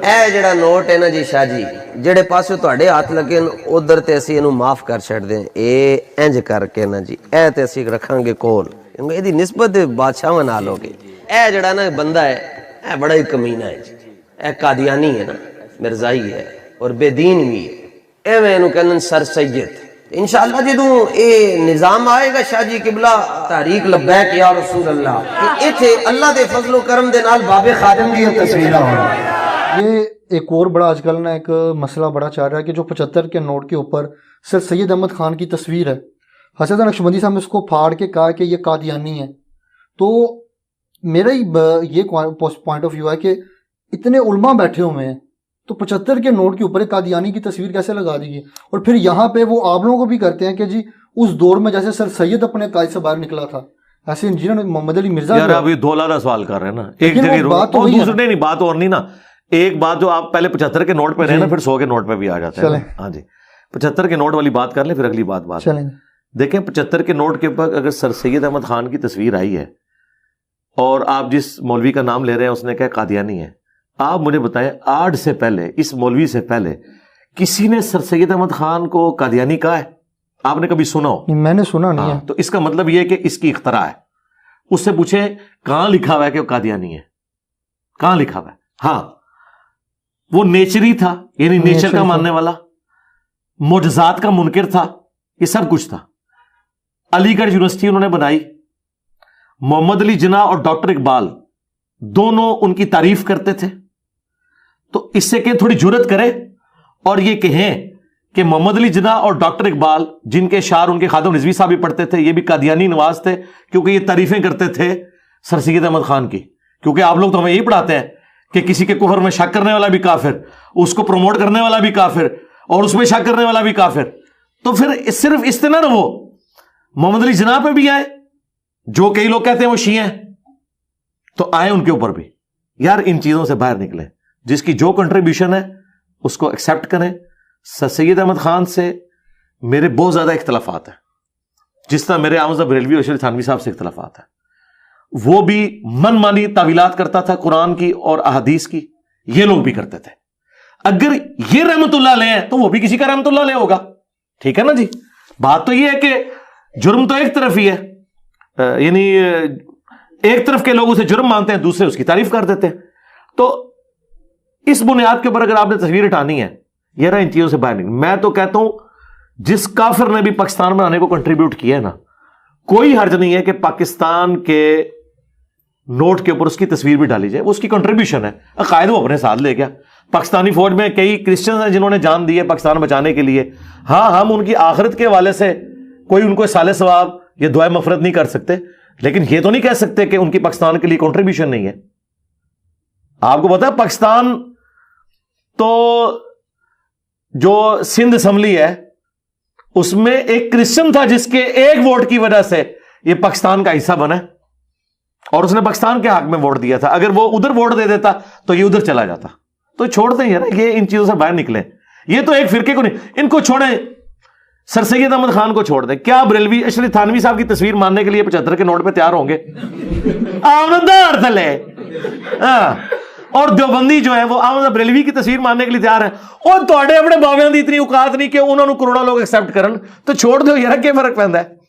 ਇਹ ਜਿਹੜਾ ਨੋਟ ਹੈ ਨਾ ਜੀ ਸ਼ਾਹ ਜੀ, ਜਿਹੜੇ ਪਾਸੇ ਤੁਹਾਡੇ ਹੱਥ ਲੱਗੇ ਉਧਰ ਤੇ ਅਸੀਂ ਇਹਨੂੰ ਮਾਫ ਕਰ ਛੱਡਦੇ ਹਾਂ। ਇਹ ਇੰਜ ਕਰਕੇ ਨਾ ਜੀ, ਇਹ ਤੇ ਅਸੀਂ ਰੱਖਾਂਗੇ ਕੋਲ, ਕਿਉਂਕਿ ਇਹਦੀ ਨਿਸਬਤ ਬਾਦਸ਼ਾਹਾਂ ਨਾਲ ਹੋ ਗਈ। ਇਹ ਜਿਹੜਾ ਨਾ ਬੰਦਾ ਹੈ ਇਹ ਬੜਾ ਹੀ ਕਮੀਨਾ ਹੈ ਜੀ, ਇਹ ਕਾਦੀਆਨੀ ਹੈ ਨਾ, ਮਿਰਜ਼ਾਈ ਹੈ ਔਰ ਬੇਦੀਨ ਵੀ ਹੈ। ਐਵੇਂ ਇਹਨੂੰ ਕਹਿੰਦੇ ਸਰ ਸੈਦ। انشاءاللہ جدوں اے نظام آئے گا شاہ جی قبلہ تحریک لبیک یا رسول اللہ کہ ایتھے اللہ دے فضل و کرم دے نال باب خادم دی تصویرہ ہونا۔ یہ ایک اور بڑا آج کل نا ایک مسئلہ بڑا چاہ رہا ہے کہ جو 75 کے نوٹ کے اوپر سر سید احمد خان کی تصویر ہے، حسن نقشبندی صاحب نے اس کو پھاڑ کے کہا کہ یہ قادیانی ہے۔ تو میرا ہی یہ پوائنٹ آف ویو ہے کہ اتنے علماء بیٹھے ہوئے ہیں تو 75 کے نوٹ کے اوپر ایک قادیانی کی تصویر کیسے لگا دی گئی؟ اور پھر یہاں پہ وہ آپ لوگوں کو بھی کرتے ہیں کہ جی اس دور میں جیسے سر سید اپنے قائد سے باہر نکلا تھا، ایسے انجینئر محمد علی مرزا۔ یار ابھی دو لارا سوال کر رہے ہیں نا، ایک جگہ بات دوسرے نہیں، بات اور نہیں نا۔ ایک بات جو آپ پہلے 75 کے نوٹ پہ رہے نا، پھر 100 کے نوٹ پہ بھی آ جاتے ہیں۔ ہاں جی 75 کے نوٹ والی بات کر لیں، پھر اگلی بات دیکھیں۔ 75 کے نوٹ کے اوپر اگر سر سید احمد خان کی تصویر آئی ہے اور آپ جس مولوی کا نام لے رہے ہیں اس نے کہا قادیانی ہے، آپ مجھے بتائیں آج سے پہلے، اس مولوی سے پہلے کسی نے سر سید احمد خان کو قادیانی کہا ہے؟ آپ نے کبھی سنا ہو؟ میں نے سنا نہیں ہے۔ تو اس کا مطلب یہ ہے کہ اس کی اختراع ہے۔ اس سے پوچھیں کہاں لکھا ہوا ہے کہ وہ قادیانی ہے؟ کہاں لکھا ہوا ہے؟ ہاں وہ نیچری تھا، یعنی نیچر کا ماننے والا، معجزات کا منکر تھا، یہ سب کچھ تھا۔ علی گڑھ یونیورسٹی انہوں نے بنائی، محمد علی جناح اور ڈاکٹر اقبال دونوں ان کی تعریف کرتے تھے۔ تو اس سے کہ تھوڑی جرت کرے اور یہ کہیں کہ محمد علی جناح اور ڈاکٹر اقبال، جن کے اشعار ان کے خادم رضوی صاحب بھی پڑھتے تھے، یہ بھی قادیانی نواز تھے، کیونکہ یہ تعریفیں کرتے تھے سر سید احمد خان کی۔ کیونکہ آپ لوگ تو ہمیں یہی پڑھاتے ہیں کہ کسی کے کفر میں شک کرنے والا بھی کافر، اس کو پروموٹ کرنے والا بھی کافر، اور اس میں شک کرنے والا بھی کافر۔ تو پھر صرف اس طرح نہ وہ محمد علی جناح پہ بھی آئے، جو کئی لوگ کہتے ہیں وہ شیعہ ہیں، تو آئے ان کے اوپر بھی۔ یار ان چیزوں سے باہر نکلیں، جس کی جو کنٹریبیوشن ہے اس کو ایکسیپٹ کریں۔ سر سید احمد خان سے میرے بہت زیادہ اختلافات ہیں، جس طرح میرے احمد بریلوی اور شریف تھانوی صاحب سے اختلافات ہیں۔ وہ بھی من مانی تعویلات کرتا تھا قرآن کی اور احادیث کی، یہ لوگ بھی کرتے تھے۔ اگر یہ رحمت اللہ علیہ ہے تو وہ بھی کسی کا رحمت اللہ علیہ ہوگا، ٹھیک ہے نا جی۔ بات تو یہ ہے کہ جرم تو ایک طرف ہی ہے، یعنی ایک طرف کے لوگ اسے جرم مانتے ہیں، دوسرے اس کی تعریف کر دیتے ہیں۔ تو اس بنیاد کے اوپر اگر آپ نے تصویر ہٹانی ہے، یہ رہا ان چیزوں سے باہر نکل۔ میں تو کہتا ہوں جس کافر نے بھی پاکستان بنانے کو کنٹریبیوٹ کیا ہے نا، کوئی حرج نہیں ہے کہ پاکستان کے نوٹ کے اوپر اس کی تصویر بھی ڈالی جائے، وہ اس کی کنٹریبیوشن ہے، عقائد وہ اپنے ساتھ لے گیا۔ پاکستانی فوج میں کئی کرسچنز ہیں جنہوں نے جان دی ہے پاکستان بچانے کے لیے۔ ہاں ہم ان کی آخرت کے حوالے سے کوئی ان کو سال ثواب یا دعائے مغفرت نہیں کر سکتے، لیکن یہ تو نہیں کہہ سکتے کہ ان کی پاکستان کے لیے کنٹریبیوشن نہیں ہے۔ آپ کو پتا ہے پاکستان تو جو سندھ اسمبلی ہے اس میں ایک کرسچن تھا جس کے ایک ووٹ کی وجہ سے یہ پاکستان کا حصہ بنا، اور اس نے پاکستان کے حق میں ووٹ دیا تھا۔ اگر وہ ادھر ووٹ دے دیتا تو یہ ادھر چلا جاتا۔ تو چھوڑ دیں یار، یہ ان چیزوں سے باہر نکلیں۔ یہ تو ایک فرقے کو نہیں، ان کو چھوڑیں، سر سید احمد خان کو چھوڑ دیں۔ کیا بریلوی اشرف تھانوی صاحب کی تصویر ماننے کے لیے 75 کے نوٹ پہ تیار ہوں گے؟ اور دیوبندی جو ہے وہ احمد بریلوی کی تصویر ماننے کے لیے تیار ہیں، اور تھوڑے اپنے باویاں دی اتنی اوقات نہیں کہ انہوں نے کروڑا لوگ ایکسپٹ کرن، تو چھوڑ دو یار، کیا فرق پیندا ہے؟